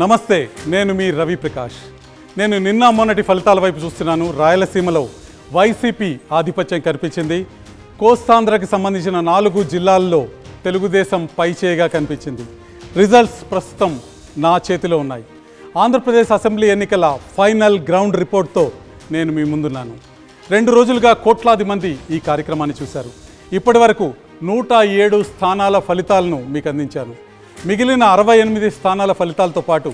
నమస్తే, నేను మీ రవి ప్రకాష్. నేను నిన్న మొన్నటి ఫలితాల వైపు చూస్తున్నాను. రాయలసీమలో వైసీపీ ఆధిపత్యం కనిపించింది. కోస్తాంధ్రకి సంబంధించిన 4 జిల్లాల్లో తెలుగుదేశం పైచేయిగా కనిపించింది. రిజల్ట్స్ ప్రస్తుతం నా చేతిలో ఉన్నాయి. ఆంధ్రప్రదేశ్ అసెంబ్లీ ఎన్నికల ఫైనల్ గ్రౌండ్ రిపోర్ట్తో నేను మీ ముందున్నాను. 2 రోజులుగా కోట్లాది మంది ఈ కార్యక్రమాన్ని చూశారు. ఇప్పటి వరకు 107 స్థానాల ఫలితాలను మీకు అందించాను. మిగిలిన 68 స్థానాల ఫలితాలతో పాటు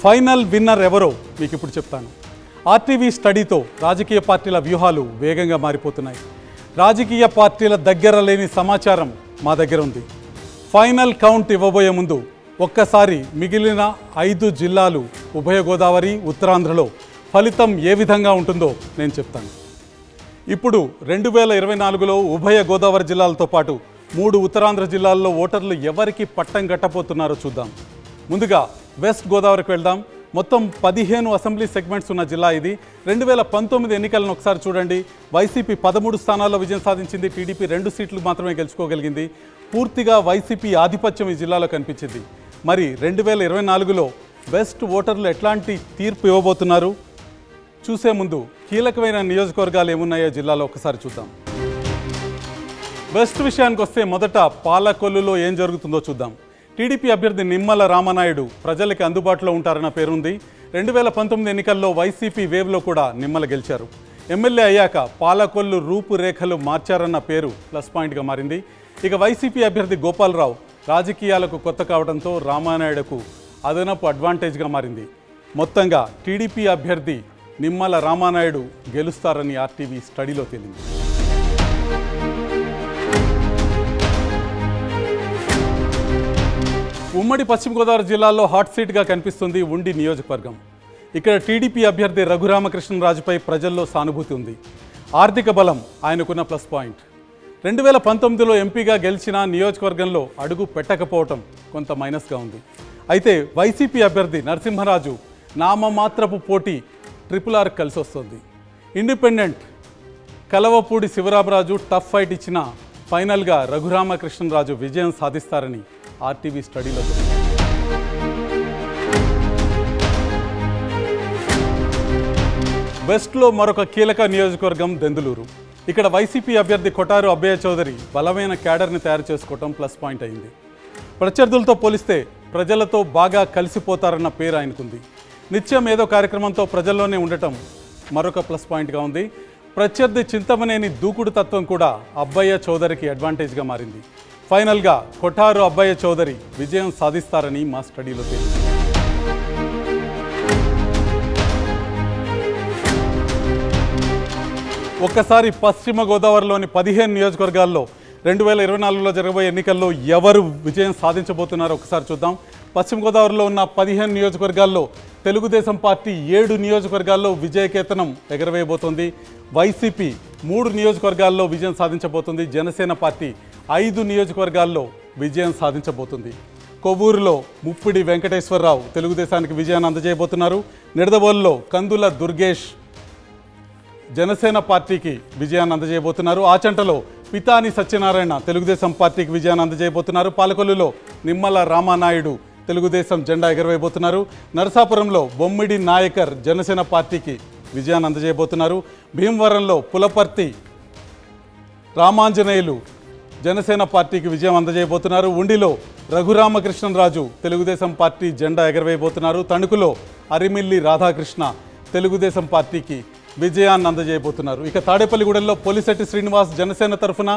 ఫైనల్ విన్నర్ ఎవరో మీకు ఇప్పుడు చెప్తాను. ఆర్టీవీ స్టడీతో రాజకీయ పార్టీల వ్యూహాలు వేగంగా మారిపోతున్నాయి. రాజకీయ పార్టీల దగ్గర లేని సమాచారం మా దగ్గర ఉంది. ఫైనల్ కౌంట్ ఇవ్వబోయే ముందు ఒక్కసారి మిగిలిన 5 జిల్లాలు ఉభయ గోదావరి, ఉత్తరాంధ్రలో ఫలితం ఏ విధంగా ఉంటుందో నేను చెప్తాను. ఇప్పుడు 2024లో ఉభయ గోదావరి జిల్లాలతో పాటు 3 ఉత్తరాంధ్ర జిల్లాల్లో ఓటర్లు ఎవరికి పట్టం కట్టబోతున్నారో చూద్దాం. ముందుగా వెస్ట్ గోదావరికి వెళ్దాం. మొత్తం 15 అసెంబ్లీ సెగ్మెంట్స్ ఉన్న జిల్లా ఇది. 2019 ఎన్నికలను ఒకసారి చూడండి. వైసీపీ 13 స్థానాల్లో విజయం సాధించింది. టీడీపీ 2 సీట్లు మాత్రమే గెలుచుకోగలిగింది. పూర్తిగా వైసీపీ ఆధిపత్యం ఈ జిల్లాలో కనిపించింది. మరి 2024లో వెస్ట్ ఓటర్లు ఎట్లాంటి తీర్పు ఇవ్వబోతున్నారు? చూసే ముందు కీలకమైన నియోజకవర్గాలు ఏమున్నాయో జిల్లాలో ఒకసారి చూద్దాం. వెస్ట్ విషయానికి వస్తే మొదట పాలకొల్లులో ఏం జరుగుతుందో చూద్దాం. టీడీపీ అభ్యర్థి నిమ్మల రామనాయుడు ప్రజలకి అందుబాటులో ఉంటారన్న పేరుంది. 2019 ఎన్నికల్లో వైసీపీ వేవ్లో కూడా నిమ్మల గెలిచారు. ఎమ్మెల్యే అయ్యాక పాలకొల్లు రూపురేఖలు మార్చారన్న పేరు ప్లస్ పాయింట్గా మారింది. ఇక వైసీపీ అభ్యర్థి గోపాలరావు రాజకీయాలకు కొత్త కావడంతో రామనాయుడుకు అదనపు అడ్వాంటేజ్గా మారింది. మొత్తంగా టీడీపీ అభ్యర్థి నిమ్మల రామనాయుడు గెలుస్తారని ఆర్టీవీ స్టడీలో తేలింది. ఉమ్మడి పశ్చిమ గోదావరి జిల్లాలో హాట్ సీట్గా కనిపిస్తుంది ఉండి నియోజకవర్గం. ఇక్కడ టీడీపీ అభ్యర్థి రఘురామకృష్ణరాజుపై ప్రజల్లో సానుభూతి ఉంది. ఆర్థిక బలం ఆయనకున్న ప్లస్ పాయింట్. 2019లో ఎంపీగా గెలిచిన నియోజకవర్గంలో అడుగు పెట్టకపోవటం కొంత మైనస్గా ఉంది. అయితే వైసీపీ అభ్యర్థి నరసింహరాజు నామమాత్రపు పోటీ RRR కలిసి వస్తుంది. Independent Kalavapudi Sivaramaraju tough fight ఇచ్చిన ఫైనల్గా రఘురామకృష్ణరాజు విజయం సాధిస్తారని ఆర్టీవీ స్టడీలో. వెస్ట్లో మరొక కీలక నియోజకవర్గం దెందులూరు. ఇక్కడ వైసీపీ అభ్యర్థి కొటారు అబ్బయ్య చౌదరి బలమైన క్యాడర్ని తయారు చేసుకోవటం ప్లస్ పాయింట్ అయింది. ప్రత్యర్థులతో పోలిస్తే ప్రజలతో బాగా కలిసిపోతారన్న పేరు ఆయనకుంది. నిత్యం ఏదో కార్యక్రమంతో ప్రజల్లోనే ఉండటం మరొక ప్లస్ పాయింట్గా ఉంది. ప్రత్యర్థి చింతమనేని దూకుడు తత్వం కూడా అబ్బయ్య చౌదరికి అడ్వాంటేజ్గా మారింది. ఫైనల్గా కొఠారు అబ్బయ్య చౌదరి విజయం సాధిస్తారని మా స్టడీలో తేలింది. ఒక్కసారి పశ్చిమ గోదావరిలోని 15 నియోజకవర్గాల్లో 2024లో జరగబోయే ఎన్నికల్లో ఎవరు విజయం సాధించబోతున్నారో ఒకసారి చూద్దాం. పశ్చిమ గోదావరిలో ఉన్న 15 నియోజకవర్గాల్లో తెలుగుదేశం పార్టీ 7 నియోజకవర్గాల్లో విజయకేతనం ఎగరవేయబోతోంది. వైసీపీ 3 నియోజకవర్గాల్లో విజయం సాధించబోతుంది. జనసేన పార్టీ 5 నియోజకవర్గాల్లో విజయం సాధించబోతుంది. కొవ్వూరులో ముప్పిడి వెంకటేశ్వరరావు తెలుగుదేశానికి విజయాన్ని అందజేయబోతున్నారు. నిడదవోలులో కందుల దుర్గేష్ జనసేన పార్టీకి విజయాన్ని అందజేయబోతున్నారు. ఆచంటలో పితాని సత్యనారాయణ తెలుగుదేశం పార్టీకి విజయాన్ని అందజేయబోతున్నారు. పాలకొల్లులో నిమ్మల రామనాయుడు తెలుగుదేశం జెండా ఎగరవేయబోతున్నారు. నరసాపురంలో బొమ్మిడి నాయకర్ జనసేన పార్టీకి విజయాన్ని అందజేయబోతున్నారు. భీమవరంలో పులపర్తి రామాంజనేయులు జనసేన పార్టీకి విజయం అందజేయబోతున్నారు. ఉండిలో రఘురామకృష్ణరాజు తెలుగుదేశం పార్టీ జెండా ఎగరవేయబోతున్నారు. తణుకులో అరిమిల్లి రాధాకృష్ణ తెలుగుదేశం పార్టీకి విజయాన్ని అందజేయబోతున్నారు. ఇక తాడేపల్లిగూడెంలో పోలిశెట్టి శ్రీనివాస్ జనసేన తరఫున,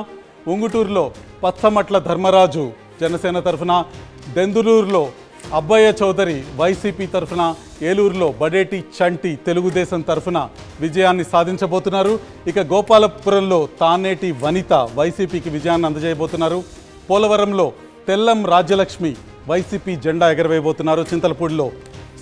ఉంగుటూరులో పచ్చమట్ల ధర్మరాజు జనసేన తరఫున, దెందులూరులో అబ్బయ్య చౌదరి వైసీపీ తరఫున, ఏలూరులో బడేటి చంటి తెలుగుదేశం తరఫున విజయాన్ని సాధించబోతున్నారు. ఇక గోపాలపురంలో తానేటి వనిత వైసీపీకి విజయాన్ని అందజేయబోతున్నారు. పోలవరంలో తెల్లం రాజ్యలక్ష్మి వైసీపీ జెండా ఎగరవేయబోతున్నారు. చింతలపూడిలో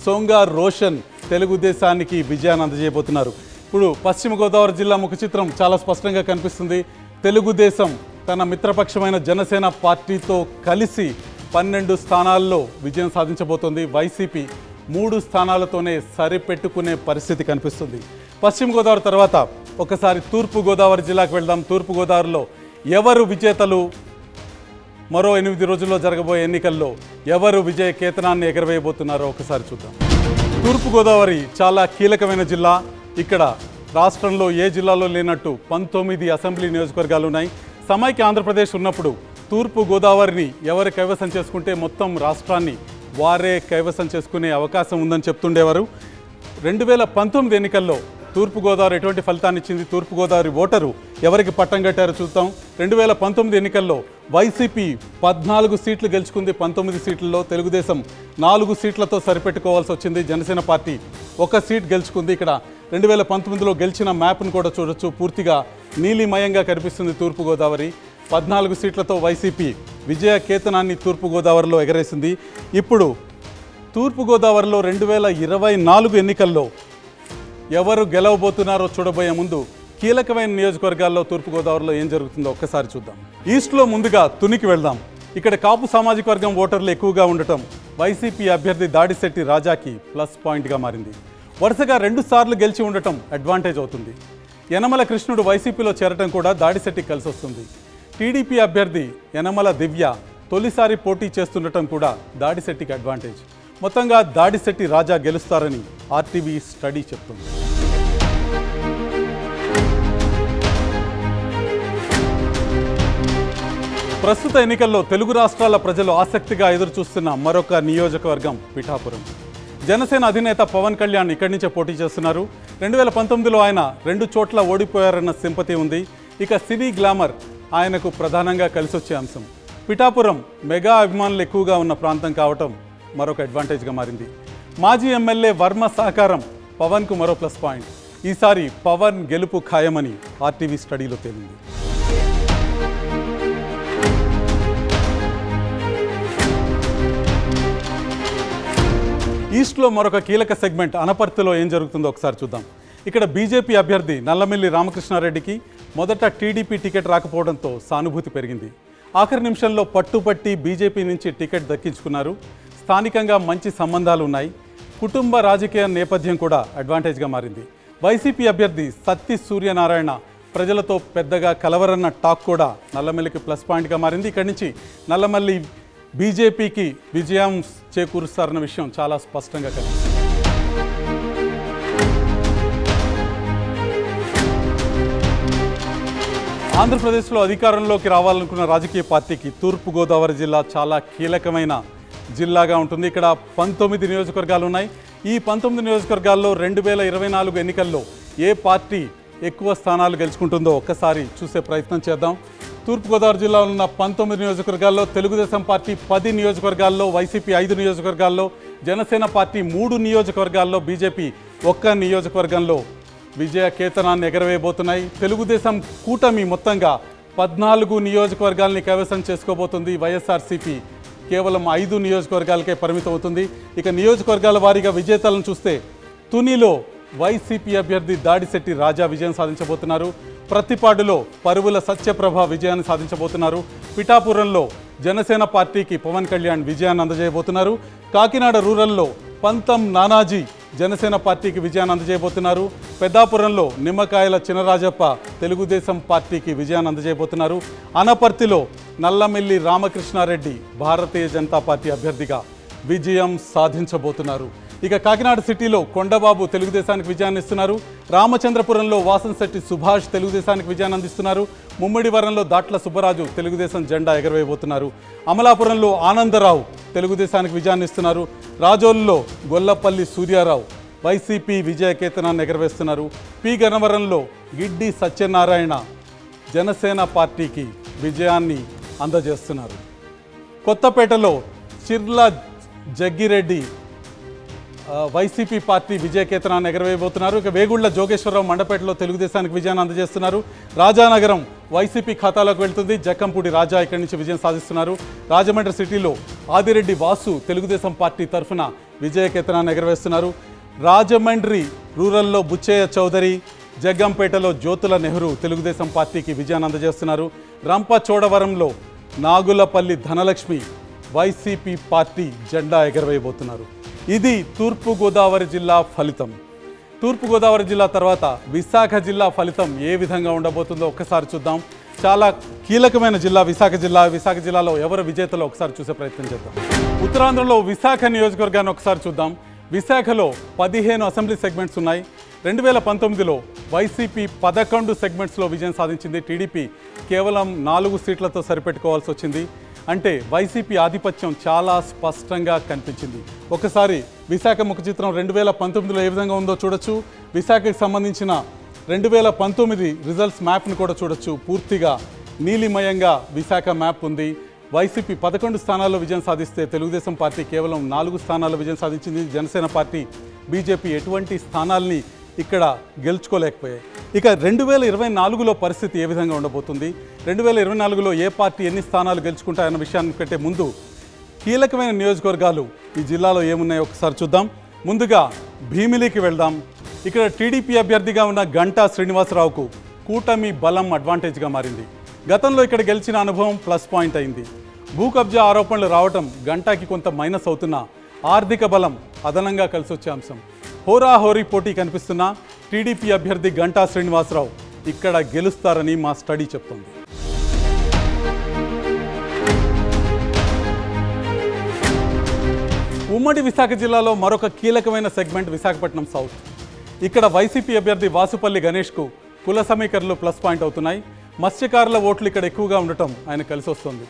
సోంగా రోషన్ తెలుగుదేశానికి విజయాన్ని అందజేయబోతున్నారు. ఇప్పుడు పశ్చిమ గోదావరి జిల్లా ముఖ చిత్రం చాలా స్పష్టంగా కనిపిస్తుంది. తెలుగుదేశం తన మిత్రపక్షమైన జనసేన పార్టీతో కలిసి 12 స్థానాల్లో విజయం సాధించబోతోంది. వైసీపీ 3 స్థానాలతోనే సరిపెట్టుకునే పరిస్థితి కనిపిస్తుంది. పశ్చిమ గోదావరి తర్వాత ఒకసారి తూర్పు గోదావరి జిల్లాకు వెళ్దాం. తూర్పు గోదావరిలో ఎవరు విజేతలు? మరో 8 రోజుల్లో జరగబోయే ఎన్నికల్లో ఎవరు విజయ కేతనాన్ని ఎగరవేయబోతున్నారో ఒకసారి చూద్దాం. తూర్పుగోదావరి చాలా కీలకమైన జిల్లా. ఇక్కడ రాష్ట్రంలో ఏ జిల్లాలో లేనట్టు 19 అసెంబ్లీ నియోజకవర్గాలు ఉన్నాయి. సమైక్య ఆంధ్రప్రదేశ్ ఉన్నప్పుడు తూర్పుగోదావరిని ఎవరు కైవసం చేసుకుంటే మొత్తం రాష్ట్రాన్ని వారే కైవసం చేసుకునే అవకాశం ఉందని చెప్తుండేవారు. 2019 ఎన్నికల్లో తూర్పుగోదావరి ఎటువంటి ఫలితాన్ని ఇచ్చింది, తూర్పుగోదావరి ఓటరు ఎవరికి పట్టం కట్టారో చూద్దాం. 2019 ఎన్నికల్లో వైసీపీ 14 సీట్లు గెలుచుకుంది. 19 సీట్లలో తెలుగుదేశం 4 సీట్లతో సరిపెట్టుకోవాల్సి వచ్చింది. జనసేన పార్టీ 1 సీట్ గెలుచుకుంది. ఇక్కడ 2019లో గెలిచిన మ్యాప్ను కూడా చూడొచ్చు. పూర్తిగా నీలిమయంగా కనిపిస్తుంది తూర్పుగోదావరి. 14 సీట్లతో వైసీపీ విజయ కేతనాన్ని తూర్పుగోదావరిలో ఎగరేసింది. ఇప్పుడు తూర్పుగోదావరిలో 2024 ఎన్నికల్లో ఎవరు గెలవబోతున్నారో చూడబోయే ముందు కీలకమైన నియోజకవర్గాల్లో తూర్పుగోదావరిలో ఏం జరుగుతుందో ఒక్కసారి చూద్దాం. ఈస్ట్లో ముందుగా తునికి వెళ్దాం. ఇక్కడ కాపు సామాజిక వర్గం ఓటర్లు ఎక్కువగా ఉండటం వైసీపీ అభ్యర్థి దాడిశెట్టి రాజాకి ప్లస్ పాయింట్గా మారింది. వరుసగా 2 సార్లు గెలిచి ఉండటం అడ్వాంటేజ్ అవుతుంది. యనమల కృష్ణుడు వైసీపీలో చేరటం కూడా దాడిశెట్టి కలిసి వస్తుంది. టీడీపీ అభ్యర్థి యనమల దివ్య తొలిసారి పోటీ చేస్తుండటం కూడా దాడిశెట్టికి అడ్వాంటేజ్. మొత్తంగా దాడిశెట్టి రాజా గెలుస్తారని ఆర్టీవీ స్టడీ చెప్తుంది. ప్రస్తుత ఎన్నికల్లో తెలుగు రాష్ట్రాల ప్రజలు ఆసక్తిగా ఎదురుచూస్తున్న మరొక నియోజకవర్గం పిఠాపురం. జనసేన అధినేత పవన్ కళ్యాణ్ ఇక్కడి నుంచే పోటీ చేస్తున్నారు. 2019లో ఆయన 2 చోట్ల ఓడిపోయారన్న సింపతి ఉంది. ఇక సినీ గ్లామర్ ఆయనకు ప్రధానంగా కలిసొచ్చే అంశం. పిఠాపురం మెగా అభిమానులు ఎక్కువగా ఉన్న ప్రాంతం కావటం మరొక అడ్వాంటేజ్గా మారింది. మాజీ ఎమ్మెల్యే వర్మ సహకారం పవన్కు మరో ప్లస్ పాయింట్. ఈసారి పవన్ గెలుపు ఖాయమని ఆర్టీవీ స్టడీలో తేలింది. ఈస్ట్లో మరొక కీలక సెగ్మెంట్ అనపర్తిలో ఏం జరుగుతుందో ఒకసారి చూద్దాం. ఇక్కడ బీజేపీ అభ్యర్థి నల్లమిల్లి రామకృష్ణారెడ్డికి మొదట టీడీపీ టికెట్ రాకపోవడంతో సానుభూతి పెరిగింది. ఆఖరి నిమిషంలో పట్టుపట్టి బీజేపీ నుంచి టికెట్ దక్కించుకున్నారు. స్థానికంగా మంచి సంబంధాలు ఉన్నాయి. కుటుంబ రాజకీయ నేపథ్యం కూడా అడ్వాంటేజ్గా మారింది. వైసీపీ అభ్యర్థి సత్తి సూర్యనారాయణ ప్రజలతో పెద్దగా కలవరన్న టాక్ కూడా నల్లమల్లికి ప్లస్ పాయింట్గా మారింది. ఇక్కడి నుంచి నల్లమల్లి బీజేపీకి విజయం చేకూరుస్తారన్న విషయం చాలా స్పష్టంగా కనిపిస్తుంది. ఆంధ్రప్రదేశ్లో అధికారంలోకి రావాలనుకున్న రాజకీయ పార్టీకి తూర్పుగోదావరి జిల్లా చాలా కీలకమైన జిల్లాగా ఉంటుంది. ఇక్కడ 19 నియోజకవర్గాలు ఉన్నాయి. ఈ 19 నియోజకవర్గాల్లో 2024 ఎన్నికల్లో ఏ పార్టీ ఎక్కువ స్థానాలు గెలుచుకుంటుందో ఒక్కసారి చూసే ప్రయత్నం చేద్దాం. తూర్పుగోదావరి జిల్లాలో ఉన్న 19 నియోజకవర్గాల్లో తెలుగుదేశం పార్టీ 10 నియోజకవర్గాల్లో, వైసీపీ 5 నియోజకవర్గాల్లో, జనసేన పార్టీ 3 నియోజకవర్గాల్లో, బీజేపీ 1 నియోజకవర్గంలో విజయ కేతనాన్ని ఎగరవేయబోతున్నాయి. తెలుగుదేశం కూటమి మొత్తంగా 14 నియోజకవర్గాల్ని కైవసం చేసుకోబోతుంది. వైఎస్ఆర్సీపీ కేవలం 5 నియోజకవర్గాలకే పరిమితం అవుతుంది. ఇక నియోజకవర్గాల వారీగా విజేతలను చూస్తే తునిలో వైసీపీ అభ్యర్థి దాడిశెట్టి రాజా విజయం సాధించబోతున్నారు. ప్రతిపాడులో పరువుల సత్యప్రభ విజయాన్ని సాధించబోతున్నారు. పిఠాపురంలో జనసేన పార్టీకి పవన్ కళ్యాణ్ విజయాన్ని అందజేయబోతున్నారు. కాకినాడ రూరల్లో పంతం నానాజీ జనసేన పార్టీకి విజయాన్ని అందజేయబోతున్నారు. పెద్దాపురంలో నిమ్మకాయల చినరాజప్ప తెలుగుదేశం పార్టీకి విజయాన్ని అందజేయబోతున్నారు. అనపర్తిలో నల్లమిల్లి రామకృష్ణారెడ్డి భారతీయ జనతా పార్టీ అభ్యర్థిగా విజయం సాధించబోతున్నారు. ఇక కాకినాడ సిటీలో కొండబాబు తెలుగుదేశానికి విజయాన్ని ఇస్తున్నారు. రామచంద్రపురంలో వాసంశెట్టి సుభాష్ తెలుగుదేశానికి విజయాన్ని అందిస్తున్నారు. ముమ్మిడివరంలో దాట్ల సుబ్బరాజు తెలుగుదేశం జెండా ఎగరవేయబోతున్నారు. అమలాపురంలో ఆనందరావు తెలుగుదేశానికి విజయాన్ని ఇస్తున్నారు. రాజోలులో గొల్లపల్లి సూర్యారావు వైసీపీ విజయ కేతనాన్ని ఎగరవేస్తున్నారు. పి గన్నవరంలో గిడ్డి సత్యనారాయణ జనసేన పార్టీకి విజయాన్ని అందజేస్తున్నారు. కొత్తపేటలో చిర్ల జగ్గిరెడ్డి వైసీపీ పార్టీ విజయ కేతనాన్ని ఎగరవేయబోతున్నారు. ఇక వేగుళ్ల జోగేశ్వరరావు మండపేటలో తెలుగుదేశానికి విజయాన్ని అందజేస్తున్నారు. రాజానగరం వైసీపీ ఖాతాలోకి వెళ్తుంది. జక్కంపూడి రాజా ఇక్కడి నుంచి విజయం సాధిస్తున్నారు. రాజమండ్రి సిటీలో ఆదిరెడ్డి వాసు తెలుగుదేశం పార్టీ తరఫున విజయ కేతనాన్ని ఎగరవేస్తున్నారు. రాజమండ్రి రూరల్లో బుచ్చయ్య చౌదరి, జగ్గంపేటలో జ్యోతుల నెహ్రూ తెలుగుదేశం పార్టీకి విజయాన్ని అందజేస్తున్నారు. రంపచోడవరంలో నాగులపల్లి ధనలక్ష్మి వైసీపీ పార్టీ జెండా ఎగరవేయబోతున్నారు. ఇది తూర్పుగోదావరి జిల్లా ఫలితం. తూర్పుగోదావరి జిల్లా తర్వాత విశాఖ జిల్లా ఫలితం ఏ విధంగా ఉండబోతుందో ఒక్కసారి చూద్దాం. చాలా కీలకమైన జిల్లా విశాఖ జిల్లా. విశాఖ జిల్లాలో ఎవరు విజేతలో ఒకసారి చూసే ప్రయత్నం చేద్దాం. ఉత్తరాంధ్రలో విశాఖ నియోజకవర్గాన్ని ఒకసారి చూద్దాం. విశాఖలో 15 అసెంబ్లీ సెగ్మెంట్స్ ఉన్నాయి. 2019లో వైసీపీ 11 సెగ్మెంట్స్లో విజయం సాధించింది. టీడీపీ కేవలం 4 సీట్లతో సరిపెట్టుకోవాల్సి వచ్చింది. అంటే వైసీపీ ఆధిపత్యం చాలా స్పష్టంగా కనిపించింది. ఒకసారి విశాఖ ముఖ చిత్రం 2019లో ఏ విధంగా ఉందో చూడొచ్చు. విశాఖకు సంబంధించిన 2019 రిజల్ట్స్ మ్యాప్ను కూడా చూడొచ్చు. పూర్తిగా నీలిమయంగా విశాఖ మ్యాప్ ఉంది. వైసీపీ 11 స్థానాల్లో విజయం సాధిస్తే తెలుగుదేశం పార్టీ కేవలం 4 స్థానాల్లో విజయం సాధించింది. జనసేన పార్టీ, బీజేపీ ఎటువంటి స్థానాల్ని ఇక్కడ గెలుచుకోలేకపోయాయి. ఇక 2024లో పరిస్థితి ఏ విధంగా ఉండబోతుంది, 2024లో ఏ పార్టీ ఎన్ని స్థానాలు గెలుచుకుంటాయన్న విషయానికంటే ముందు కీలకమైన నియోజకవర్గాలు ఈ జిల్లాలో ఏమున్నాయో ఒకసారి చూద్దాం. ముందుగా భీమిలికి వెళ్దాం. ఇక్కడ టీడీపీ అభ్యర్థిగా ఉన్న గంటా శ్రీనివాసరావుకు కూటమి బలం అడ్వాంటేజ్గా మారింది. గతంలో ఇక్కడ గెలిచిన అనుభవం ప్లస్ పాయింట్ అయింది. భూ కబ్జా ఆరోపణలు రావటం గంటాకి కొంత మైనస్ అవుతున్నా ఆర్థిక బలం అదనంగా కలిసొచ్చే అంశం. హోరాహోరీ పోటీ కనిపిస్తున్న టీడీపీ అభ్యర్థి గంటా శ్రీనివాసరావు ఇక్కడ గెలుస్తారని మా స్టడీ చెప్తోంది. ఉమ్మడి విశాఖ జిల్లాలో మరొక కీలకమైన సెగ్మెంట్ విశాఖపట్నం సౌత్. ఇక్కడ వైసీపీ అభ్యర్థి వాసుపల్లి గణేష్కు కుల సమీకరణలు ప్లస్ పాయింట్ అవుతున్నాయి. మత్స్యకారుల ఓట్లు ఇక్కడ ఎక్కువగా ఉండటం ఆయన కలిసి వస్తుంది.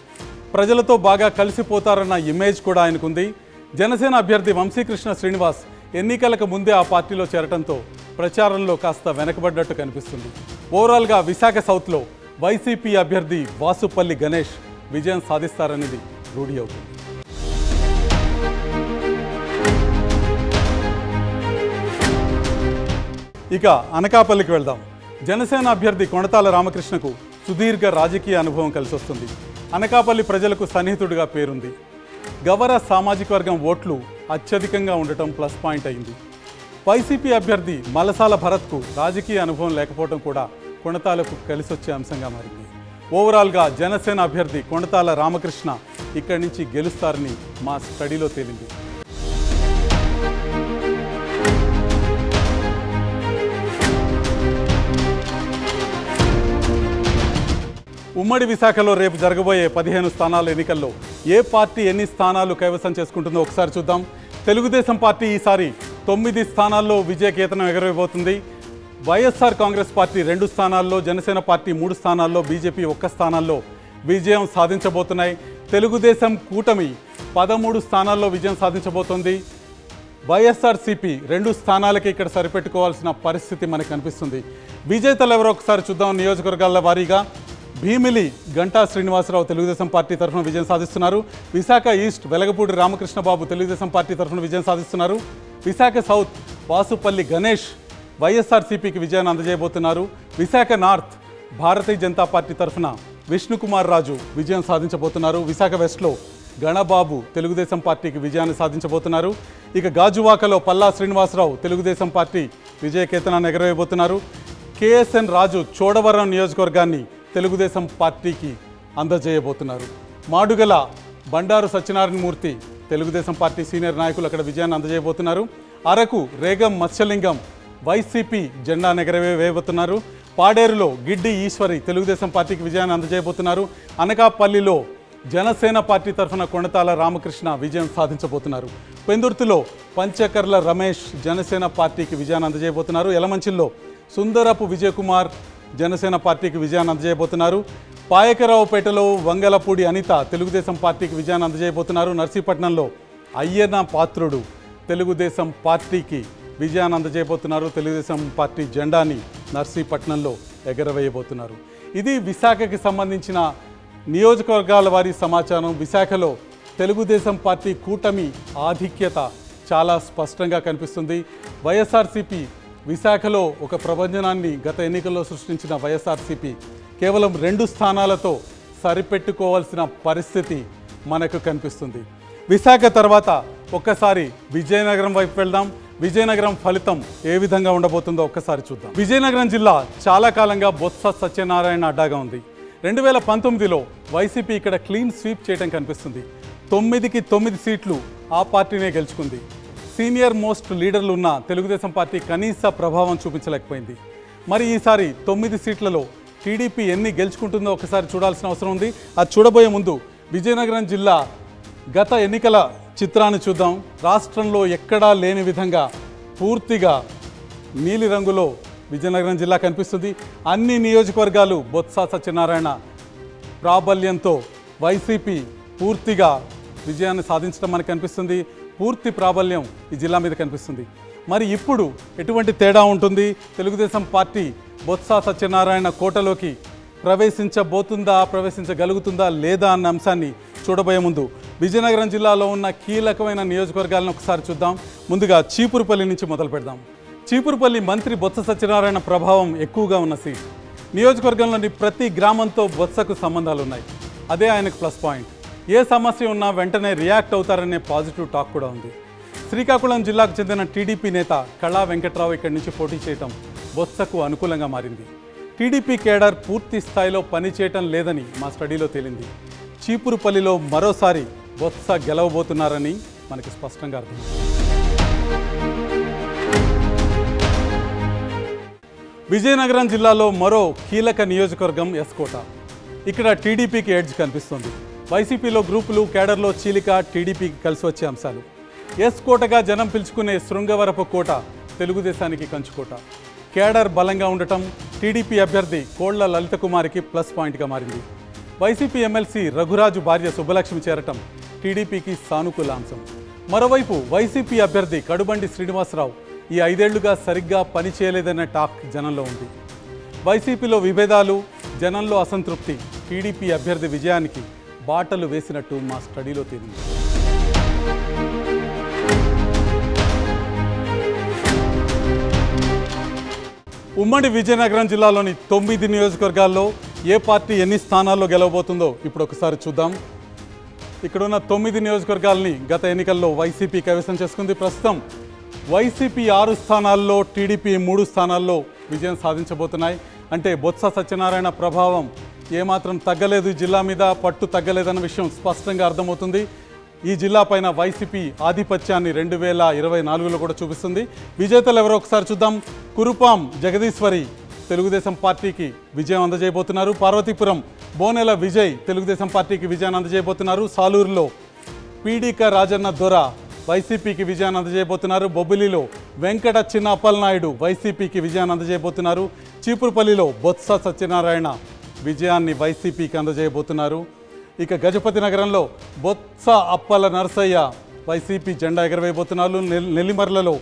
ప్రజలతో బాగా కలిసిపోతారన్న ఇమేజ్ కూడా ఆయనకుంది. జనసేన అభ్యర్థి వంశీకృష్ణ శ్రీనివాస్ ఎన్నికలకు ముందే ఆ పార్టీలో చేరటంతో ప్రచారంలో కాస్త వెనకబడ్డట్టు కనిపిస్తుంది. ఓవరాల్గా విశాఖ సౌత్లో వైసీపీ అభ్యర్థి వాసుపల్లి గణేష్ విజయం సాధిస్తారనేది రూఢి అవుతుంది. ఇక అనకాపల్లికి వెళ్దాం. జనసేన అభ్యర్థి కొణతాల రామకృష్ణకు సుదీర్ఘ రాజకీయ అనుభవం కలిసి వస్తుంది. అనకాపల్లి ప్రజలకు సన్నిహితుడిగా పేరుంది. గవర సామాజిక వర్గం ఓట్లు అత్యధికంగా ఉండటం ప్లస్ పాయింట్ అయింది. వైసీపీ అభ్యర్థి మలసాల భరత్కు రాజకీయ అనుభవం లేకపోవడం కూడా కొణతాలకు కలిసొచ్చే అంశంగా మారింది. ఓవరాల్గా జనసేన అభ్యర్థి కొణతాల రామకృష్ణ ఇక్కడి నుంచి గెలుస్తారని మా స్టడీలో తేలింది. ఉమ్మడి విశాఖలో రేపు జరగబోయే 15 స్థానాల ఎన్నికల్లో ఏ పార్టీ ఎన్ని స్థానాలు కైవసం చేసుకుంటుందో ఒకసారి చూద్దాం. తెలుగుదేశం పార్టీ ఈసారి 9 స్థానాల్లో విజయకేతనం ఎగరవేయబోతుంది. వైఎస్ఆర్ కాంగ్రెస్ పార్టీ 2 స్థానాల్లో, జనసేన పార్టీ 3 స్థానాల్లో, బీజేపీ 1 స్థానాల్లో విజయం సాధించబోతున్నాయి. తెలుగుదేశం కూటమి 13 స్థానాల్లో విజయం సాధించబోతోంది. వైఎస్ఆర్సీపీ 2 స్థానాలకి ఇక్కడ సరిపెట్టుకోవాల్సిన పరిస్థితి మనకు కనిపిస్తుంది. విజేతలు ఎవరో ఒకసారి చూద్దాం. నియోజకవర్గాల వారీగా భీమిలి గంటా శ్రీనివాసరావు తెలుగుదేశం పార్టీ తరఫున విజయం సాధిస్తున్నారు. విశాఖ ఈస్ట్ వెలగపూడి రామకృష్ణబాబు తెలుగుదేశం పార్టీ తరఫున విజయం సాధిస్తున్నారు. విశాఖ సౌత్ వాసుపల్లి గణేష్ వైఎస్ఆర్సీపీకి విజయాన్ని అందజేయబోతున్నారు. విశాఖ నార్త్ భారతీయ జనతా పార్టీ తరఫున విష్ణుకుమార్ రాజు విజయం సాధించబోతున్నారు. విశాఖ వెస్ట్లో గణబాబు తెలుగుదేశం పార్టీకి విజయాన్ని సాధించబోతున్నారు. ఇక గాజువాకలో పల్లా శ్రీనివాసరావు తెలుగుదేశం పార్టీ విజయకేతనాన్ని ఎగరవేయబోతున్నారు. కేఎస్ఎన్ రాజు చోడవరం నియోజకవర్గాన్ని తెలుగుదేశం పార్టీకి అందజేయబోతున్నారు. మాడుగల బండారు సత్యనారాయణమూర్తి తెలుగుదేశం పార్టీ సీనియర్ నాయకులు అక్కడ విజయాన్ని అందజేయబోతున్నారు. అరకు రేగం మత్స్యలింగం వైసీపీ జెండా ఎగరవేయబోతున్నారు. పాడేరులో గిడ్డి ఈశ్వరి తెలుగుదేశం పార్టీకి విజయాన్ని అందజేయబోతున్నారు. అనకాపల్లిలో జనసేన పార్టీ తరఫున కొణతాల రామకృష్ణ విజయం సాధించబోతున్నారు. పెందుర్తిలో పంచకర్ల రమేష్ జనసేన పార్టీకి విజయాన్ని అందజేయబోతున్నారు. యలమంచిల్లో సుందరపు విజయకుమార్ జనసేన పార్టీకి విజయాన్ని అందజేయబోతున్నారు. పాయకరావుపేటలో వంగలపూడి అనిత తెలుగుదేశం పార్టీకి విజయాన్ని అందజేయబోతున్నారు. నర్సీపట్నంలో అయ్యన్న పాత్రుడు తెలుగుదేశం పార్టీకి విజయాన్ని అందజేయబోతున్నారు. తెలుగుదేశం పార్టీ జెండాని నర్సీపట్నంలో ఎగరవేయబోతున్నారు. ఇది విశాఖకి సంబంధించిన నియోజకవర్గాల వారి సమాచారం. విశాఖలో తెలుగుదేశం పార్టీ కూటమి ఆధిక్యత చాలా స్పష్టంగా కనిపిస్తుంది. వైఎస్ఆర్సీపీ విశాఖలో ఒక ప్రభంజనాన్ని గత ఎన్నికల్లో సృష్టించిన వైఎస్ఆర్సీపీ కేవలం 2 స్థానాలతో సరిపెట్టుకోవాల్సిన పరిస్థితి మనకు కనిపిస్తుంది. విశాఖ తర్వాత ఒక్కసారి విజయనగరం వైపు వెళ్దాం. విజయనగరం ఫలితం ఏ విధంగా ఉండబోతుందో ఒక్కసారి చూద్దాం. విజయనగరం జిల్లా చాలా కాలంగా బొత్స సత్యనారాయణ అడ్డాగా ఉంది. 2019లో వైసీపీ ఇక్కడ క్లీన్ స్వీప్ చేయడం కనిపిస్తుంది. 9కి 9 సీట్లు ఆ పార్టీనే గెలుచుకుంది. సీనియర్ మోస్ట్ లీడర్లు ఉన్న తెలుగుదేశం పార్టీ కనీస ప్రభావం చూపించలేకపోయింది. మరి ఈసారి 9 సీట్లలో టీడీపీ ఎన్ని గెలుచుకుంటుందో ఒకసారి చూడాల్సిన అవసరం ఉంది. అది చూడబోయే ముందు విజయనగరం జిల్లా గత ఎన్నికల చిత్రాన్ని చూద్దాం. రాష్ట్రంలో ఎక్కడా లేని విధంగా పూర్తిగా నీలిరంగులో విజయనగరం జిల్లా కనిపిస్తుంది. అన్ని నియోజకవర్గాలు బొత్స సత్యనారాయణ ప్రాబల్యంతో వైసీపీ పూర్తిగా విజయాన్ని సాధించడం మనకు కనిపిస్తుంది. పూర్తి ప్రాబల్యం ఈ జిల్లా మీద కనిపిస్తుంది. మరి ఇప్పుడు ఎటువంటి తేడా ఉంటుంది? తెలుగుదేశం పార్టీ బొత్స సత్యనారాయణ కోటలోకి ప్రవేశించగలుగుతుందా లేదా అన్న అంశాన్ని చూడబోయే ముందు విజయనగరం జిల్లాలో ఉన్న కీలకమైన నియోజకవర్గాలను ఒకసారి చూద్దాం. ముందుగా చీపురుపల్లి నుంచి మొదలు పెడదాం. చీపురుపల్లి మంత్రి బొత్స సత్యనారాయణ ప్రభావం ఎక్కువగా ఉన్న సీట్. నియోజకవర్గంలోని ప్రతి గ్రామంతో బొత్సకు సంబంధాలు ఉన్నాయి. అదే ఆయనకు ప్లస్ పాయింట్. ఏ సమస్య ఉన్నా వెంటనే రియాక్ట్ అవుతారనే పాజిటివ్ టాక్ కూడా ఉంది. శ్రీకాకుళం జిల్లాకు చెందిన టీడీపీ నేత కళా వెంకట్రావు ఇక్కడి నుంచి పోటీ చేయడం బొత్సకు అనుకూలంగా మారింది. టీడీపీ కేడర్ పూర్తి స్థాయిలో పనిచేయటం లేదని మా స్టడీలో తేలింది. చీపురుపల్లిలో మరోసారి బొత్స గెలవబోతున్నారని మనకి స్పష్టంగా అర్థమైంది. విజయనగరం జిల్లాలో మరో కీలక నియోజకవర్గం ఎస్కోట. ఇక్కడ టీడీపీకి ఎడ్జ్ కనిపిస్తుంది. వైసీపీలో గ్రూపులు, కేడర్లో చీలిక టీడీపీకి కలిసి వచ్చే అంశాలు. ఎస్కోటగా జనం పిలుచుకునే శృంగవరపు కోట తెలుగుదేశానికి కంచుకోట. కేడర్ బలంగా ఉండటం టీడీపీ అభ్యర్థి కోళ్ల లలిత కుమారికి ప్లస్ పాయింట్గా మారింది. వైసీపీ ఎమ్మెల్సీ రఘురాజు భార్య సుబ్బలక్ష్మి చేరటం టీడీపీకి సానుకూల అంశం. మరోవైపు వైసీపీ అభ్యర్థి కడుబండి శ్రీనివాసరావు ఈ 5 ఏళ్లుగా సరిగ్గా పనిచేయలేదనే టాక్ జనంలో ఉంది. వైసీపీలో విభేదాలు, జనంలో అసంతృప్తి టీడీపీ అభ్యర్థి విజయానికి బాటలు వేసినట్టు మా స్టడీలో తేలింది. ఉమ్మడి విజయనగరం జిల్లాలోని 9 నియోజకవర్గాల్లో ఏ పార్టీ ఎన్ని స్థానాల్లో గెలవబోతుందో ఇప్పుడు ఒకసారి చూద్దాం. ఇక్కడున్న 9 నియోజకవర్గాలని గత ఎన్నికల్లో వైసీపీ కైవసం చేసుకుంది. ప్రస్తుతం వైసీపీ 6 స్థానాల్లో, టీడీపీ 3 స్థానాల్లో విజయం సాధించబోతున్నాయి. అంటే బొత్స సత్యనారాయణ ప్రభావం ఏమాత్రం తగ్గలేదు, జిల్లా మీద పట్టు తగ్గలేదన్న విషయం స్పష్టంగా అర్థమవుతుంది. ఈ జిల్లా పైన వైసీపీ ఆధిపత్యాన్ని 2024లో కూడా చూపిస్తుంది. విజేతలు ఎవరో ఒకసారి చూద్దాం. కురుపాం జగదీశ్వరి తెలుగుదేశం పార్టీకి విజయం అందజేయబోతున్నారు. పార్వతీపురం బోనెల విజయ్ తెలుగుదేశం పార్టీకి విజయాన్ని అందజేయబోతున్నారు. సాలూరులో పీడిక రాజన్న దొర వైసీపీకి విజయాన్ని అందజేయబోతున్నారు. బొబ్బిలిలో వెంకట చిన్న అప్పలనాయుడు వైసీపీకి విజయాన్ని అందజేయబోతున్నారు. చీపురుపల్లిలో బొత్స సత్యనారాయణ విజయాన్ని వైసీపీకి అందజేయబోతున్నారు. ఇక గజపతి నగరంలో బొత్స అప్పల నరసయ్య వైసీపీ జెండా ఎగరవేయబోతున్నారు. నెల్లిమర్లలో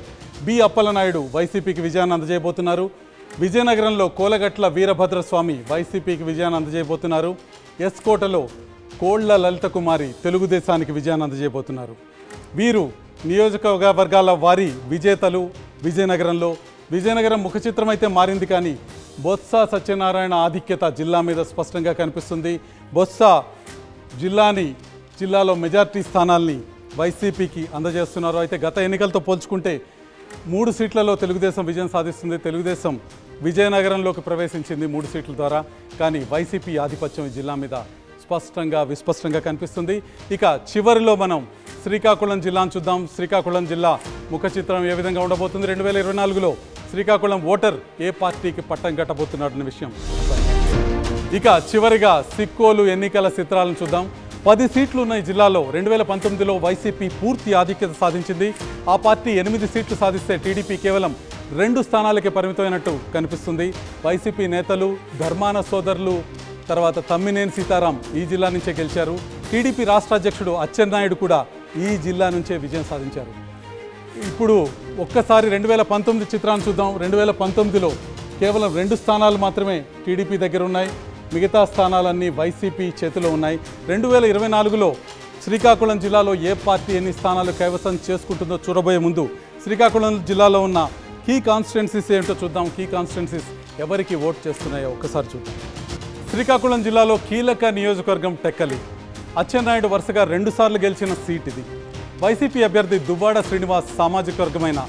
బి అప్పలనాయుడు వైసీపీకి విజయాన్ని అందజేయబోతున్నారు. విజయనగరంలో కోలగట్ల వీరభద్రస్వామి వైసీపీకి విజయాన్ని అందజేయబోతున్నారు. ఎస్కోటలో కోళ్ల లలిత కుమారి తెలుగుదేశానికి విజయాన్ని అందజేయబోతున్నారు. వీరు నియోజకవర్గాల వారి విజేతలు. విజయనగరం ముఖ చిత్రం అయితే మారింది, కానీ బొత్స సత్యనారాయణ ఆధిక్యత జిల్లా మీద స్పష్టంగా కనిపిస్తుంది. బొత్స జిల్లాలో మెజార్టీ స్థానాల్ని వైసీపీకి అందజేస్తున్నారు. అయితే గత ఎన్నికలతో పోల్చుకుంటే 3 సీట్లలో తెలుగుదేశం విజయం సాధిస్తుంది. తెలుగుదేశం విజయనగరంలోకి ప్రవేశించింది 3 సీట్ల ద్వారా, కానీ వైసీపీ ఆధిపత్యం ఈ జిల్లా మీద విస్పష్టంగా కనిపిస్తుంది. ఇక చివరిలో మనం శ్రీకాకుళం జిల్లాను చూద్దాం. శ్రీకాకుళం జిల్లా ముఖ చిత్రం ఏ విధంగా ఉండబోతుంది? 2024లో శ్రీకాకుళం ఓటర్ ఏ పార్టీకి పట్టం కట్టబోతున్నాడన్న విషయం. ఇక చివరిగా సిక్కోలు ఎన్నికల చిత్రాలను చూద్దాం. 10 సీట్లు ఉన్న ఈ జిల్లాలో 2019లో వైసీపీ పూర్తి ఆధిక్యత సాధించింది. ఆ పార్టీ 8 సీట్లు సాధిస్తే టీడీపీ కేవలం 2 స్థానాలకే పరిమితమైనట్టు కనిపిస్తుంది. వైసీపీ నేతలు ధర్మాన సోదరులు, తర్వాత తమ్మినేని సీతారాం ఈ జిల్లా నుంచే గెలిచారు. టీడీపీ రాష్ట్ర అధ్యక్షుడు అచ్చెన్నాయుడు కూడా ఈ జిల్లా నుంచే విజయం సాధించారు. ఇప్పుడు ఒక్కసారి 2019 చిత్రాన్ని చూద్దాం. 2019లో కేవలం 2 స్థానాలు మాత్రమే టీడీపీ దగ్గర ఉన్నాయి, మిగతా స్థానాలన్నీ వైసీపీ చేతిలో ఉన్నాయి. 2024లో శ్రీకాకుళం జిల్లాలో ఏ పార్టీ ఎన్ని స్థానాలు కైవసం చేసుకుంటుందో చూడబోయే ముందు శ్రీకాకుళం జిల్లాలో ఉన్న కీ కాన్స్టిట్యున్సీస్ ఏంటో చూద్దాం. కీ కాన్స్టిట్యున్సీస్ ఎవరికి ఓట్ చేస్తున్నాయో ఒక్కసారి చూద్దాం. శ్రీకాకుళం జిల్లాలో కీలక నియోజకవర్గం టెక్కలి. అచ్చెన్నాయుడు వరుసగా 2 సార్లు గెలిచిన సీట్ ఇది. వైసీపీ అభ్యర్థి దువ్వాడ శ్రీనివాస్ సామాజిక వర్గమైన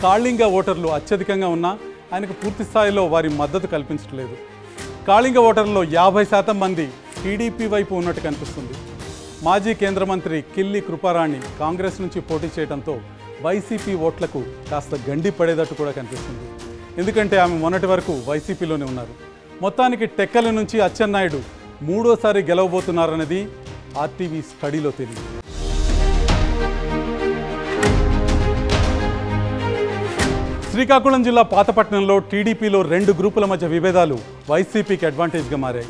కాళింగ ఓటర్లు అత్యధికంగా ఉన్నా ఆయనకు పూర్తి స్థాయిలో వారి మద్దతు కల్పించట్లేదు. కాళింగ ఓటర్లలో 50% మంది టీడీపీ వైపు ఉన్నట్టు కనిపిస్తుంది. మాజీ కేంద్ర మంత్రి కిల్లి కృపారాణి కాంగ్రెస్ నుంచి పోటీ చేయడంతో వైసీపీ ఓట్లకు కాస్త గండి పడేటట్టు కూడా కనిపిస్తుంది. ఎందుకంటే ఆమె మొన్నటి వరకు వైసీపీలోనే ఉన్నారు. మొత్తానికి టెక్కలి నుంచి అచ్చెన్నాయుడు మూడోసారి గెలవబోతున్నారన్నది ఆర్టీవీ స్టడీలో తెలియదు. శ్రీకాకుళం జిల్లా పాతపట్నంలో టీడీపీలో 2 గ్రూపుల మధ్య విభేదాలు వైసీపీకి అడ్వాంటేజ్గా మారాయి.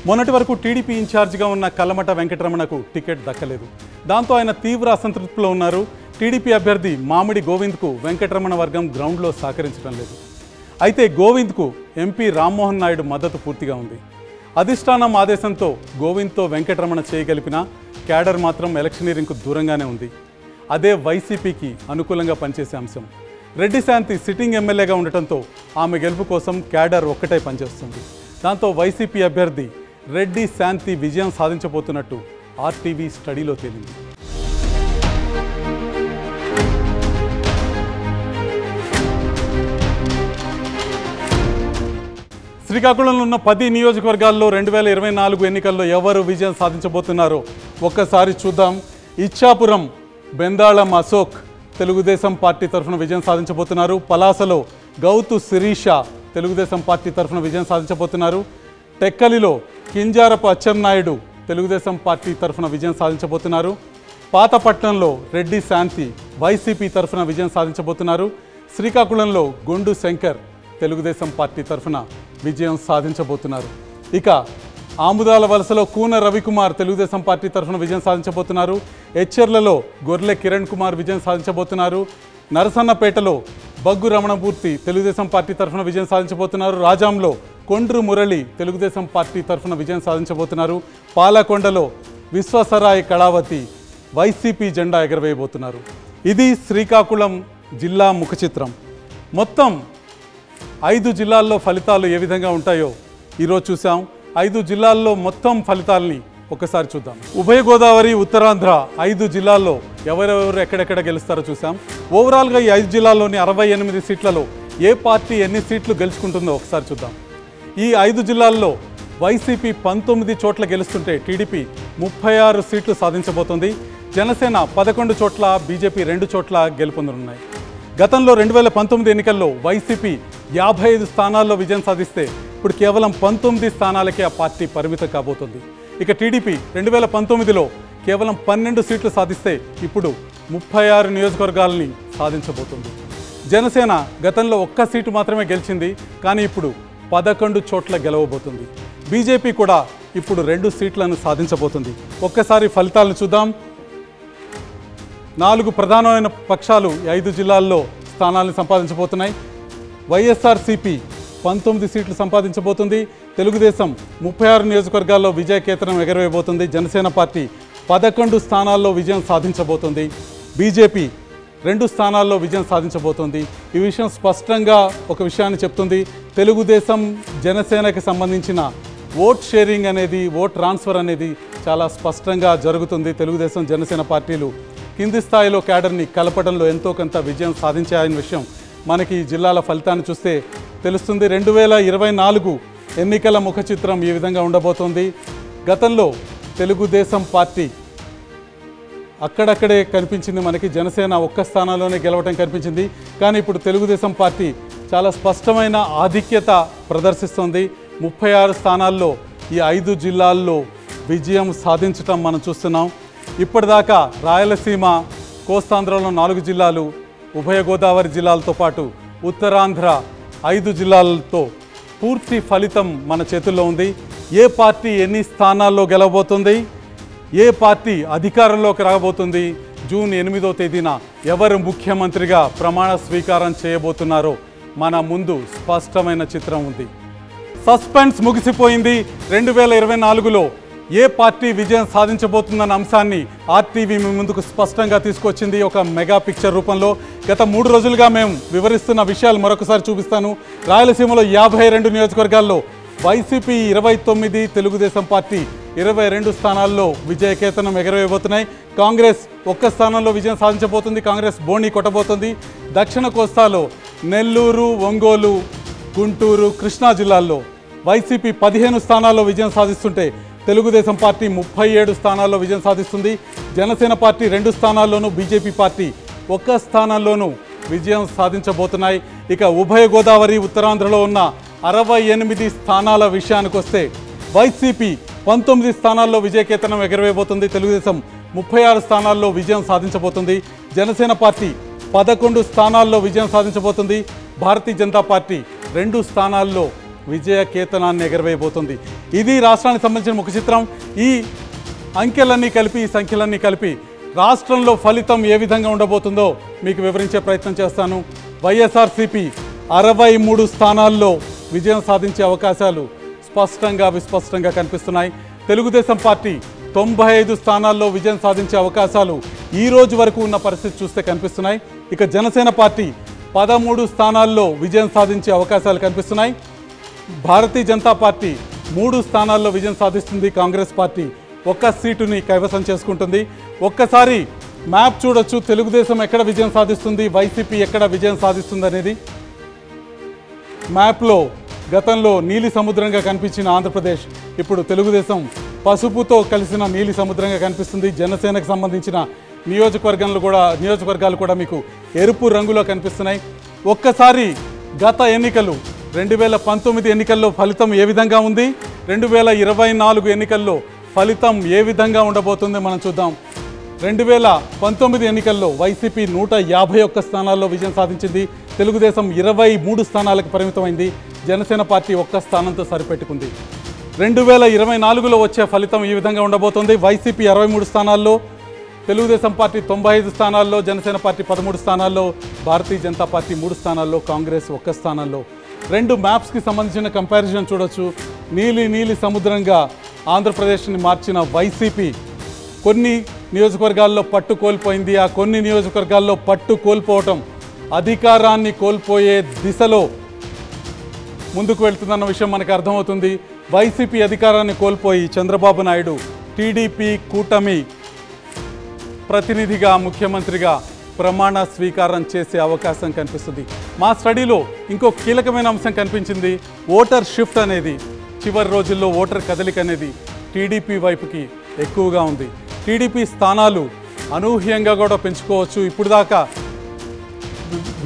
మొన్నటి వరకు టీడీపీ ఇన్ఛార్జిగా ఉన్న కల్లమట వెంకటరమణకు టికెట్ దక్కలేదు. దాంతో ఆయన తీవ్ర అసంతృప్తిలో ఉన్నారు. టీడీపీ అభ్యర్థి మామిడి గోవింద్కు వెంకటరమణ వర్గం గ్రౌండ్లో సహకరించడం లేదు. అయితే గోవింద్కు ఎంపీ రామ్మోహన్ నాయుడు మద్దతు పూర్తిగా ఉంది. అధిష్టానం ఆదేశంతో గోవింద్తో వెంకటరమణ చేయగలిపిన క్యాడర్ మాత్రం ఎలక్షనీరింగ్కు దూరంగానే ఉంది. అదే వైసీపీకి అనుకూలంగా పనిచేసే అంశం. రెడ్డి శాంతి సిట్టింగ్ ఎమ్మెల్యేగా ఉండటంతో ఆమె గెలుపు కోసం క్యాడర్ ఒక్కటే పనిచేస్తుంది. దాంతో వైసీపీ అభ్యర్థి రెడ్డి శాంతి విజయం సాధించబోతున్నట్టు ఆర్టీవీ స్టడీలో తేలింది. శ్రీకాకుళంలో ఉన్న 10 నియోజకవర్గాల్లో 2024 ఎన్నికల్లో ఎవరు విజయం సాధించబోతున్నారో ఒక్కసారి చూద్దాం. ఇచ్చాపురం బెందాళం అశోక్ తెలుగుదేశం పార్టీ తరఫున విజయం సాధించబోతున్నారు. పలాసలో గౌతు శిరీష తెలుగుదేశం పార్టీ తరఫున విజయం సాధించబోతున్నారు. టెక్కలిలో కింజారపు అచ్చెన్నాయుడు తెలుగుదేశం పార్టీ తరఫున విజయం సాధించబోతున్నారు. పాతపట్నంలో రెడ్డి శాంతి వైసీపీ తరఫున విజయం సాధించబోతున్నారు. శ్రీకాకుళంలో గొండు శంకర్ తెలుగుదేశం పార్టీ తరఫున విజయం సాధించబోతున్నారు. ఇక ఆముదాల వలసలో కూన రవికుమార్ తెలుగుదేశం పార్టీ తరఫున విజయం సాధించబోతున్నారు. ఎచ్చెర్లలో గొర్లె కిరణ్ కుమార్ విజయం సాధించబోతున్నారు. నరసన్నపేటలో బగ్గు రమణమూర్తి తెలుగుదేశం పార్టీ తరఫున విజయం సాధించబోతున్నారు. రాజాంలో కొండ్రు మురళి తెలుగుదేశం పార్టీ తరఫున విజయం సాధించబోతున్నారు. పాలకొండలో విశ్వసరాయ్ కళావతి వైసీపీ జెండా ఎగరవేయబోతున్నారు. ఇది శ్రీకాకుళం జిల్లా ముఖ చిత్రం. మొత్తం 5 జిల్లాల్లో ఫలితాలు ఏ విధంగా ఉంటాయో ఈరోజు చూసాం. 5 జిల్లాల్లో మొత్తం ఫలితాలని ఒకసారి చూద్దాం. ఉభయ గోదావరి, ఉత్తరాంధ్ర 5 జిల్లాల్లో ఎవరెవరు ఎక్కడెక్కడ గెలుస్తారో చూసాం. ఓవరాల్గా ఈ 5 జిల్లాల్లోని 68 సీట్లలో ఏ పార్టీ ఎన్ని సీట్లు గెలుచుకుంటుందో ఒకసారి చూద్దాం. ఈ 5 జిల్లాల్లో వైసీపీ 19 చోట్ల గెలుస్తుంటే టీడీపీ 36 సీట్లు సాధించబోతోంది. జనసేన 11 చోట్ల, బీజేపీ 2 చోట్ల గెలుపొందనున్నాయి. గతంలో 2019 ఎన్నికల్లో వైసీపీ 55 స్థానాల్లో విజయం సాధిస్తే ఇప్పుడు కేవలం 19 స్థానాలకే ఆ పార్టీ పరిమితం కాబోతుంది. ఇక టీడీపీ 2019లో కేవలం 12 సీట్లు సాధిస్తే ఇప్పుడు 36 నియోజకవర్గాలని సాధించబోతుంది. జనసేన గతంలో 1 సీటు మాత్రమే గెలిచింది, కానీ ఇప్పుడు 11 చోట్ల గెలవబోతుంది. బీజేపీ కూడా ఇప్పుడు 2 సీట్లను సాధించబోతుంది. ఒక్కసారి ఫలితాలను చూద్దాం. 4 ప్రధానమైన పక్షాలు 5 జిల్లాల్లో స్థానాలను సంపాదించబోతున్నాయి. వైఎస్ఆర్సీపీ 19 సీట్లు సంపాదించబోతుంది. తెలుగుదేశం 36 నియోజకవర్గాల్లో విజయకేతనం ఎగరవేయబోతుంది. జనసేన పార్టీ 11 స్థానాల్లో విజయం సాధించబోతుంది. బీజేపీ 2 స్థానాల్లో విజయం సాధించబోతోంది. ఈ విషయం స్పష్టంగా ఒక విషయాన్ని చెప్తుంది. తెలుగుదేశం జనసేనకి సంబంధించిన ఓట్ షేరింగ్ అనేది, ఓట్ ట్రాన్స్ఫర్ అనేది చాలా స్పష్టంగా జరుగుతుంది. తెలుగుదేశం జనసేన పార్టీలు కింది స్థాయిలో క్యాడర్ని కలపడంలో ఎంతో కొంత విజయం సాధించాయనే విషయం మనకి ఈ జిల్లాల ఫలితాన్ని చూస్తే తెలుస్తుంది. 2024 ఎన్నికల ముఖ చిత్రం ఈ విధంగా ఉండబోతోంది. గతంలో తెలుగుదేశం పార్టీ అక్కడక్కడే కనిపించింది మనకి. జనసేన 1 స్థానంలోనే గెలవటం కనిపించింది. కానీ ఇప్పుడు తెలుగుదేశం పార్టీ చాలా స్పష్టమైన ఆధిక్యత ప్రదర్శిస్తోంది. 36 స్థానాల్లో ఈ 5 జిల్లాల్లో విజయం సాధించటం మనం చూస్తున్నాం. ఇప్పటిదాకా రాయలసీమ, కోస్తాంధ్రలో 4 జిల్లాలు, ఉభయ గోదావరి జిల్లాలతో పాటు ఉత్తరాంధ్ర 5 జిల్లాలతో పూర్తి ఫలితం మన చేతుల్లో ఉంది. ఏ పార్టీ ఎన్ని స్థానాల్లో గెలవబోతుంది, ఏ పార్టీ అధికారంలోకి రాబోతుంది, జూన్ 8వ తేదీన ఎవరు ముఖ్యమంత్రిగా ప్రమాణ స్వీకారం చేయబోతున్నారో మన ముందు స్పష్టమైన చిత్రం ఉంది. సస్పెన్స్ ముగిసిపోయింది. 2024లో ఏ పార్టీ విజయం సాధించబోతుందన్న అంశాన్ని ఆర్టీవీ మీ ముందుకు స్పష్టంగా తీసుకొచ్చింది ఒక మెగా పిక్చర్ రూపంలో. గత 3 రోజులుగా మేము వివరిస్తున్న విషయాలు మరొకసారి చూపిస్తాను. రాయలసీమలో 52 నియోజకవర్గాల్లో వైసీపీ 29, తెలుగుదేశం పార్టీ 22 స్థానాల్లో విజయకేతనం ఎగరవేయబోతున్నాయి. కాంగ్రెస్ 1 స్థానంలో విజయం సాధించబోతుంది. కాంగ్రెస్ బోణి కొట్టబోతుంది. దక్షిణ కోస్తాలో నెల్లూరు, ఒంగోలు, గుంటూరు, కృష్ణా జిల్లాల్లో వైసీపీ 15 స్థానాల్లో విజయం సాధిస్తుంటే తెలుగుదేశం పార్టీ 37 స్థానాల్లో విజయం సాధిస్తుంది. జనసేన పార్టీ 2 స్థానాల్లోనూ, బీజేపీ పార్టీ 1 స్థానంలోనూ విజయం సాధించబోతున్నాయి. ఇక ఉభయ గోదావరి, ఉత్తరాంధ్రలో ఉన్న 68 స్థానాల విషయానికి వస్తే వైసీపీ 19 స్థానాల్లో విజయకేతనం ఎగరవేయబోతుంది. తెలుగుదేశం 36 స్థానాల్లో విజయం సాధించబోతుంది. జనసేన పార్టీ 11 స్థానాల్లో విజయం సాధించబోతుంది. భారతీయ జనతా పార్టీ 2 స్థానాల్లో విజయకేతనాన్ని ఎగరవేయబోతుంది. ఇది రాష్ట్రానికి సంబంధించిన ముఖ చిత్రం. ఈ అంకెలన్నీ కలిపి, ఈ సంఖ్యలన్నీ కలిపి రాష్ట్రంలో ఫలితం ఏ విధంగా ఉండబోతుందో మీకు వివరించే ప్రయత్నం చేస్తాను. వైఎస్ఆర్సీపీ 63 స్థానాల్లో విజయం సాధించే అవకాశాలు స్పష్టంగా విస్పష్టంగా కనిపిస్తున్నాయి. తెలుగుదేశం పార్టీ 95 స్థానాల్లో విజయం సాధించే అవకాశాలు ఈ రోజు వరకు ఉన్న పరిస్థితి చూస్తే కనిపిస్తున్నాయి. ఇక జనసేన పార్టీ 13 స్థానాల్లో విజయం సాధించే అవకాశాలు కనిపిస్తున్నాయి. భారతీయ జనతా పార్టీ 3 స్థానాల్లో విజయం సాధిస్తుంది. కాంగ్రెస్ పార్టీ 1 సీటుని కైవసం చేసుకుంటుంది. ఒక్కసారి మ్యాప్ చూడొచ్చు. తెలుగుదేశం ఎక్కడ విజయం సాధిస్తుంది, వైసీపీ ఎక్కడ విజయం సాధిస్తుంది అనేది. మ్యాప్లో గతంలో నీలి సముద్రంగా కనిపించిన ఆంధ్రప్రదేశ్ ఇప్పుడు తెలుగుదేశం పసుపుతో కలిసిన నీలి సముద్రంగా కనిపిస్తుంది. జనసేనకు సంబంధించిన నియోజకవర్గాలు కూడా మీకు ఎరుపు రంగులో కనిపిస్తున్నాయి. ఒక్కసారి గత ఎన్నికలు 2019 ఎన్నికల్లో ఫలితం ఏ విధంగా ఉంది, 2024 ఎన్నికల్లో ఫలితం ఏ విధంగా ఉండబోతుంది మనం చూద్దాం. 2019 ఎన్నికల్లో వైసీపీ 151 స్థానాల్లో విజయం సాధించింది. తెలుగుదేశం 23 స్థానాలకు పరిమితమైంది. జనసేన పార్టీ 1 స్థానంతో సరిపెట్టుకుంది. 2024లో వచ్చే ఫలితం ఈ విధంగా ఉండబోతుంది. వైసీపీ 63 స్థానాల్లో, తెలుగుదేశం పార్టీ 95 స్థానాల్లో, జనసేన పార్టీ 13 స్థానాల్లో, భారతీయ జనతా పార్టీ 3 స్థానాల్లో, కాంగ్రెస్ 1 స్థానాల్లో. 2 మ్యాప్స్కి సంబంధించిన కంపారిజన్ చూడొచ్చు. నీలి సముద్రంగా ఆంధ్రప్రదేశ్ని మార్చిన వైసీపీ కొన్ని నియోజకవర్గాల్లో పట్టు కోల్పోయింది. ఆ కొన్ని నియోజకవర్గాల్లో పట్టు కోల్పోవటం అధికారాన్ని కోల్పోయే దిశలో ముందుకు వెళ్తుందన్న విషయం మనకు అర్థమవుతుంది. వైసీపీ అధికారాన్ని కోల్పోయి చంద్రబాబు నాయుడు టీడీపీ కూటమి ప్రతినిధిగా, ముఖ్యమంత్రిగా ప్రమాణ స్వీకారం చేసే అవకాశం కనిపిస్తుంది. మా స్టడీలో ఇంకో కీలకమైన అంశం కనిపించింది. ఓటర్ షిఫ్ట్ అనేది, చివరి రోజుల్లో ఓటర్ కదలిక అనేది టీడీపీ వైపుకి ఎక్కువగా ఉంది. టీడీపీ స్థానాలు అనూహ్యంగా కూడా పెంచుకోవచ్చు. ఇప్పుడు దాకా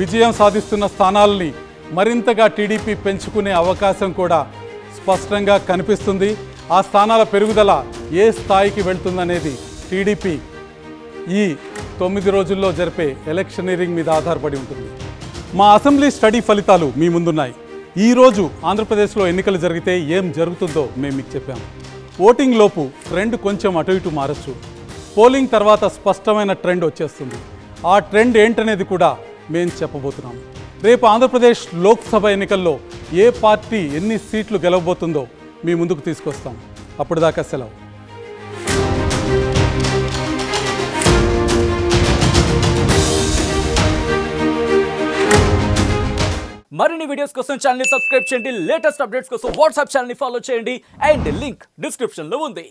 విజయం సాధిస్తున్న స్థానాలని మరింతగా టీడీపీ పెంచుకునే అవకాశం కూడా స్పష్టంగా కనిపిస్తుంది. ఆ స్థానాల పెరుగుదల ఏ స్థాయికి వెళ్తుందనేది టీడీపీ ఈ 9 రోజుల్లో జరిపే ఎలక్షనీరింగ్ మీద ఆధారపడి ఉంటుంది. మా అసెంబ్లీ స్టడీ ఫలితాలు మీ ముందున్నాయి. ఈరోజు ఆంధ్రప్రదేశ్లో ఎన్నికలు జరిగితే ఏం జరుగుతుందో మేము మీకు చెప్పాము. ఓటింగ్ లోపు ట్రెండ్ కొంచెం అటు ఇటు మారచ్చు. పోలింగ్ తర్వాత స్పష్టమైన ట్రెండ్ వచ్చేస్తుంది. ఆ ట్రెండ్ ఏంటనేది కూడా మేము చెప్పబోతున్నాము. రేపు ఆంధ్రప్రదేశ్ లోక్సభ ఎన్నికల్లో ఏ పార్టీ ఎన్ని సీట్లు గెలవబోతుందో మీ ముందుకు తీసుకొస్తాం. అప్పటిదాకా సెలవు. మరిన్ని వీడియోస్ కోసం ఛానల్ ని సబ్స్క్రైబ్ చేయండి. లేటెస్ట్ అప్డేట్స్ కోసం వాట్సాప్ ఛానల్ ని ఫాలో చేయండి. అండ్ లింక్ డిస్క్రిప్షన్ లో ఉంది.